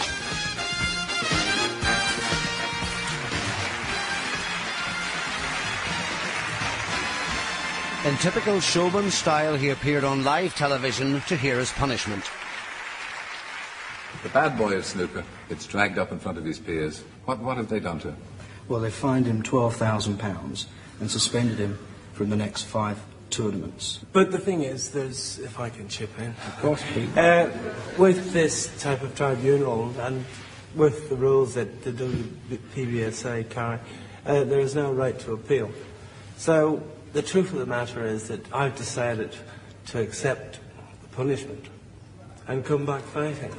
In typical showman style, he appeared on live television to hear his punishment. The bad boy of snooker gets dragged up in front of his peers. What have they done to him? Well, they fined him £12,000 and suspended him from the next 5 tournaments. But the thing is, there's, if I can chip in, Of course, Pete. with this type of tribunal and with the rules that the WPBSA carry, there is no right to appeal. So the truth of the matter is that I've decided to accept the punishment and come back fighting.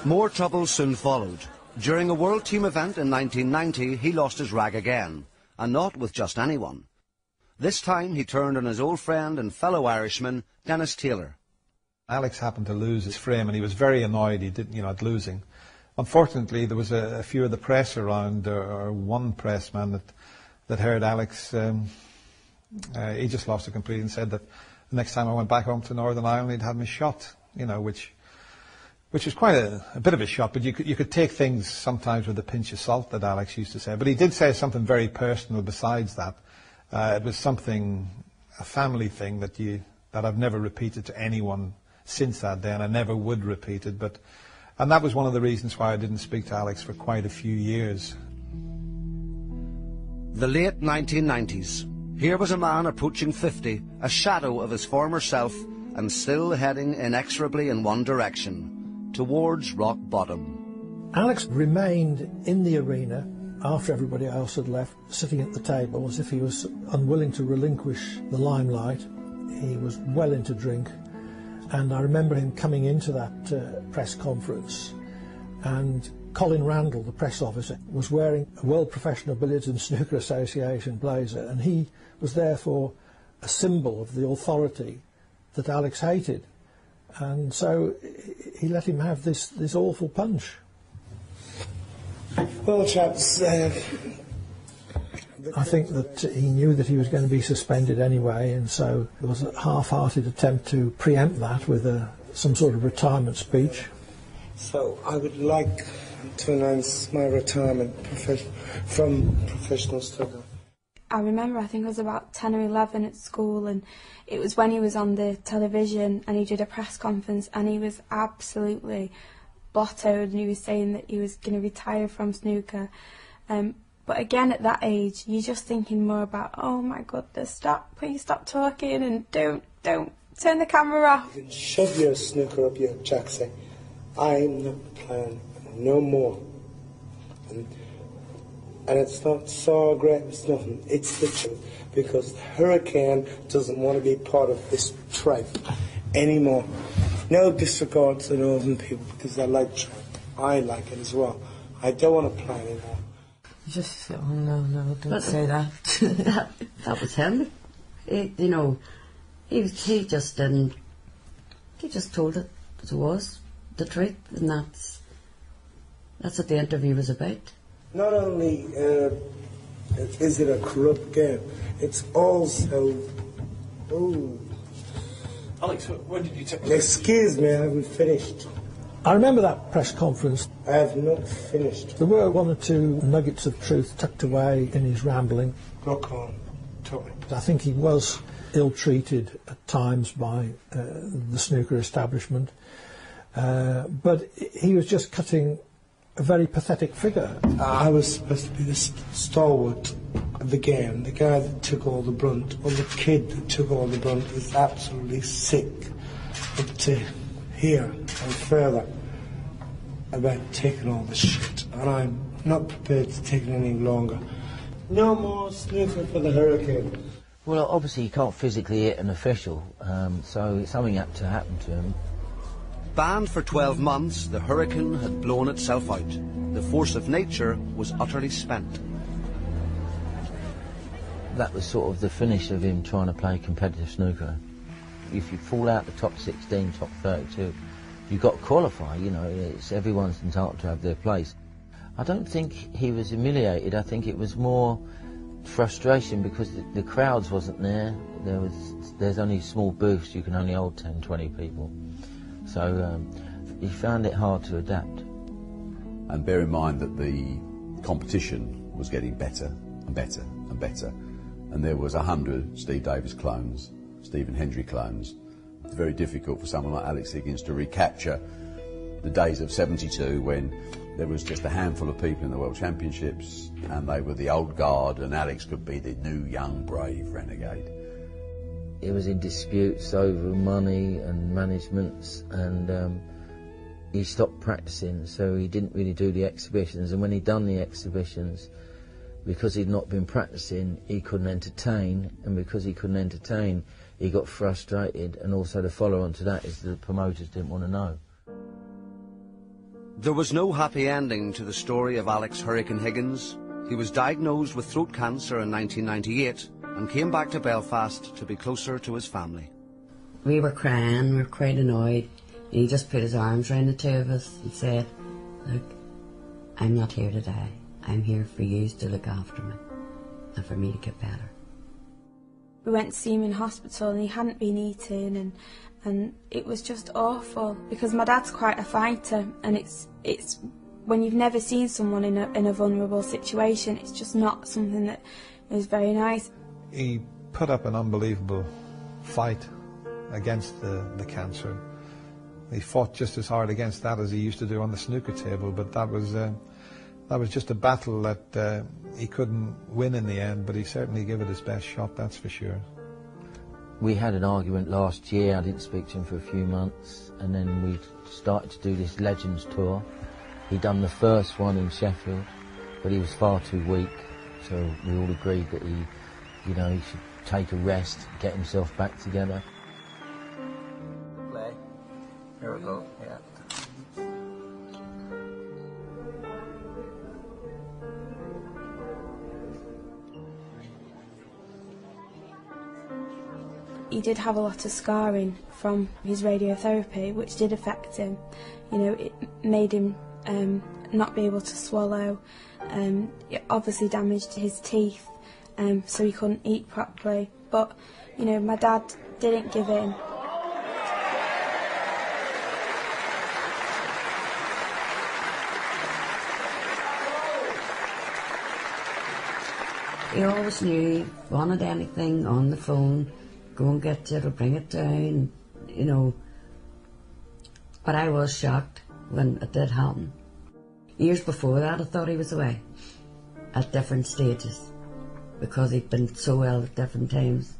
More trouble soon followed. During a World Team event in 1990, he lost his rag again, and not with just anyone. This time he turned on his old friend and fellow Irishman, Dennis Taylor. Alex happened to lose his frame, and he was very annoyed at losing. Unfortunately, there was a few of the press around, or one pressman that heard Alex. He just lost it completely and said that the next time I went back home to Northern Ireland, he'd have me shot, which is quite a bit of a shot, but you could take things sometimes with a pinch of salt, that Alex used to say. But he did say something very personal besides that. It was a family thing that I've never repeated to anyone since that day, and I never would repeat it. And that was one of the reasons why I didn't speak to Alex for quite a few years. The late 1990s. Here was a man approaching 50, a shadow of his former self, and still heading inexorably in one direction, towards rock bottom. Alex remained in the arena after everybody else had left, sitting at the table as if he was unwilling to relinquish the limelight. He was well into drink, and I remember him coming into that press conference, and Colin Randall, the press officer, was wearing a World Professional Billiards and Snooker Association blazer, and he was therefore a symbol of the authority that Alex hated. And so he let him have this awful punch. Well, chaps, I think that he knew that he was going to be suspended anyway, and so there was a half-hearted attempt to preempt that with some sort of retirement speech. so I would like to announce my retirement from professional snooker. I remember, I think I was about 10 or 11 at school, and it was when he was on the television and he did a press conference and he was absolutely blottoed, and he was saying that he was going to retire from snooker. But again, at that age, you're just thinking more about, oh my goodness, please stop talking, and don't turn the camera off. You can shove your snooker up your jacksie. I'm not playing no more. And And it's not so great, it's nothing. It's the truth. Because the Hurricane doesn't want to be part of this tribe anymore. No disregard to the Northern people, because they like tribe. I like it as well. I don't want to play anymore. Just, oh no, don't say that. that was him. You know, he just didn't. He just told it as it was, the truth, and that's what the interview was about. Not only is it a corrupt game, it's also. Oh. Alex, when did you take? Excuse me, I haven't finished. I remember that press conference. I have not finished. There were one or two nuggets of truth tucked away in his rambling. Rock on, Tommy. I think he was ill-treated at times by the snooker establishment, but he was just cutting a very pathetic figure. I was supposed to be the stalwart of the game, the guy that took all the brunt. Well, the kid that took all the brunt is absolutely sick up to here and further about taking all the shit, and I'm not prepared to take it any longer. No more snooker for the Hurricane. Well, obviously you can't physically hit an official, so something had to happen to him. Banned for 12 months, the Hurricane had blown itself out. The force of nature was utterly spent. That was sort of the finish of him trying to play competitive snooker. If you fall out the top 16, top 32, you've got to qualify, you know, everyone's entitled to have their place. I don't think he was humiliated, I think it was more frustration because the crowds wasn't there. There's only small booths, you can only hold 10, 20 people. So he found it hard to adapt. And bear in mind that the competition was getting better and better and better. And there was 100 Steve Davis clones, Stephen Hendry clones. It's very difficult for someone like Alex Higgins to recapture the days of '72 when there was just a handful of people in the World Championships and they were the old guard and Alex could be the new, young, brave renegade. It was in disputes over money and managements, and he stopped practicing, so he didn't really do the exhibitions. And when he'd done the exhibitions, because he'd not been practicing, he couldn't entertain, and because he couldn't entertain, he got frustrated. And also the follow-on to that is the promoters didn't want to know. There was no happy ending to the story of Alex Hurricane Higgins. He was diagnosed with throat cancer in 1998 and came back to Belfast to be closer to his family. We were crying, we were quite annoyed. He just put his arms around the two of us and said, "Look, I'm not here to die. I'm here for you to look after me and for me to get better." We went to see him in hospital and he hadn't been eating, and it was just awful because my dad's quite a fighter, and it's when you've never seen someone in a vulnerable situation, it's just not something that is very nice. He put up an unbelievable fight against the cancer. He fought just as hard against that as he used to do on the snooker table, but that was just a battle that he couldn't win in the end, but he certainly gave it his best shot, that's for sure. We had an argument last year. I didn't speak to him for a few months, and then we started to do this Legends tour. He'd done the first one in Sheffield, but he was far too weak, so we all agreed that he should take a rest, get himself back together. Play. Here we go. Yeah. He did have a lot of scarring from his radiotherapy, which did affect him. You know, it made him not be able to swallow. It obviously damaged his teeth, so he couldn't eat properly. But, you know, my dad didn't give in. He always knew if he wanted anything on the phone, go and get it or bring it down, you know. But I was shocked when it did happen. Years before that, I thought he was away at different stages because he'd been so ill at different times.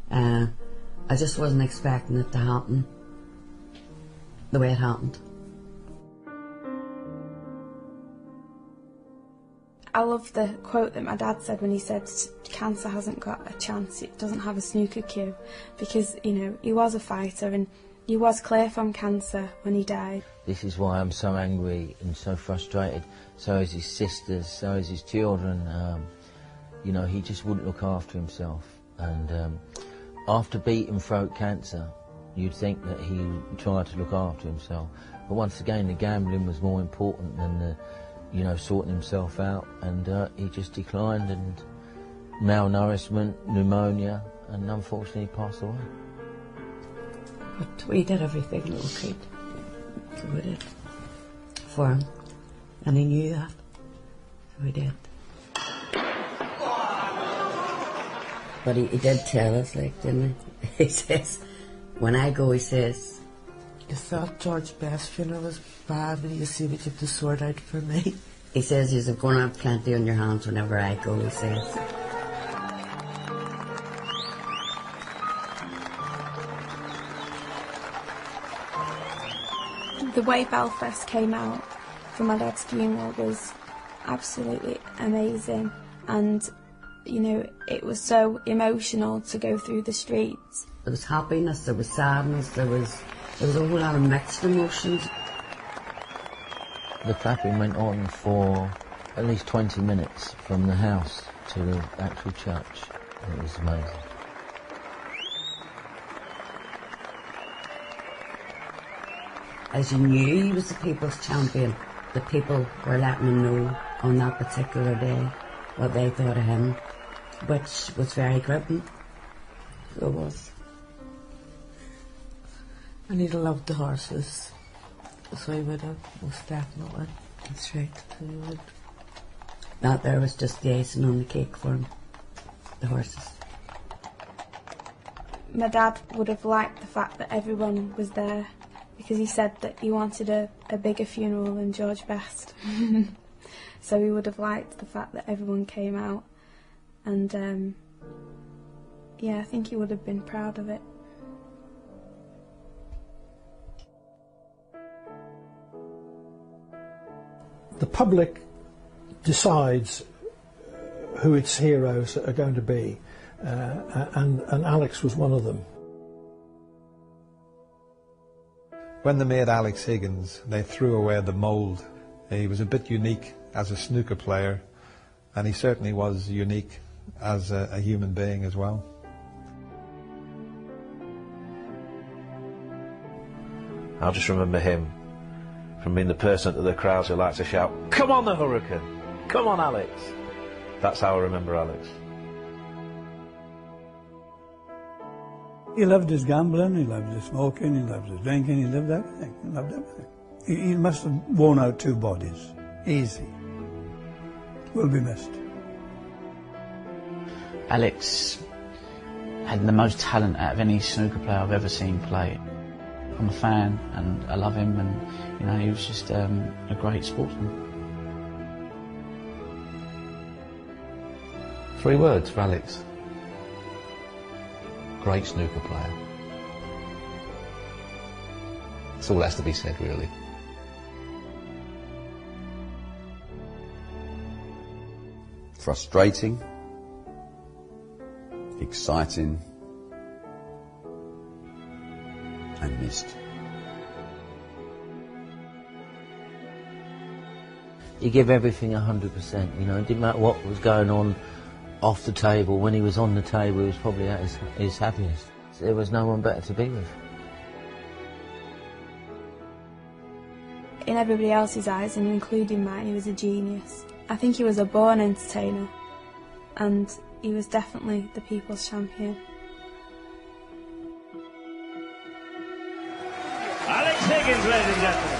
I just wasn't expecting it to happen the way it happened. I love the quote that my dad said when he said cancer hasn't got a chance, it doesn't have a snooker cue, because, you know, he was a fighter and he was clear from cancer when he died. This is why I'm so angry and so frustrated. So is his sisters, so is his children. You know, he just wouldn't look after himself. And after beating throat cancer, you'd think that he tried to look after himself. But once again, the gambling was more important than the, you know, sorting himself out. And he just declined, and malnourishment, pneumonia, and unfortunately passed away. But we did everything that we could. So we did. For him. And he knew that. So we did. But he did tell us, like, didn't he? He says, when I go, he says... You thought George Best's funeral was bad, but you see we took the sword out for me. He says you're going to have plenty on your hands whenever I go, he says. The way Belfast came out for my dad's funeral was absolutely amazing, and you know, it was so emotional to go through the streets. There was happiness, there was sadness, there was a whole lot of mixed emotions. The clapping went on for at least 20 minutes from the house to the actual church. It was amazing. As you knew he was the people's champion, the people were letting him know on that particular day what they thought of him, which was very gripping. So it was. And he'd loved the horses, so he would have, most definitely. That's right. So he would. That there was just the icing on the cake for him, the horses. My dad would have liked the fact that everyone was there, because he said that he wanted a bigger funeral than George Best. So he would have liked the fact that everyone came out, and yeah, I think he would have been proud of it. The public decides who its heroes are going to be, and Alex was one of them. When they made Alex Higgins, they threw away the mould. He was a bit unique as a snooker player, and he certainly was unique as a human being as well. I'll just remember him from being the person that the crowds who like to shout, "Come on the Hurricane! Come on Alex!" That's how I remember Alex. He loved his gambling, he loved his smoking, he loved his drinking, he loved everything. He loved everything. He must have worn out two bodies. Easy. Will be missed. Alex had the most talent out of any snooker player I've ever seen play. I'm a fan and I love him, and you know, he was just a great sportsman. 3 words for Alex. Great snooker player. That's all has to be said, really. Frustrating, exciting, and missed. He gave everything 100%, you know, it didn't matter what was going on off the table. When he was on the table, he was probably at his happiest. There was no one better to be with. In everybody else's eyes, and including mine, he was a genius. I think he was a born entertainer, and he was definitely the people's champion. Alex Higgins, ladies and gentlemen.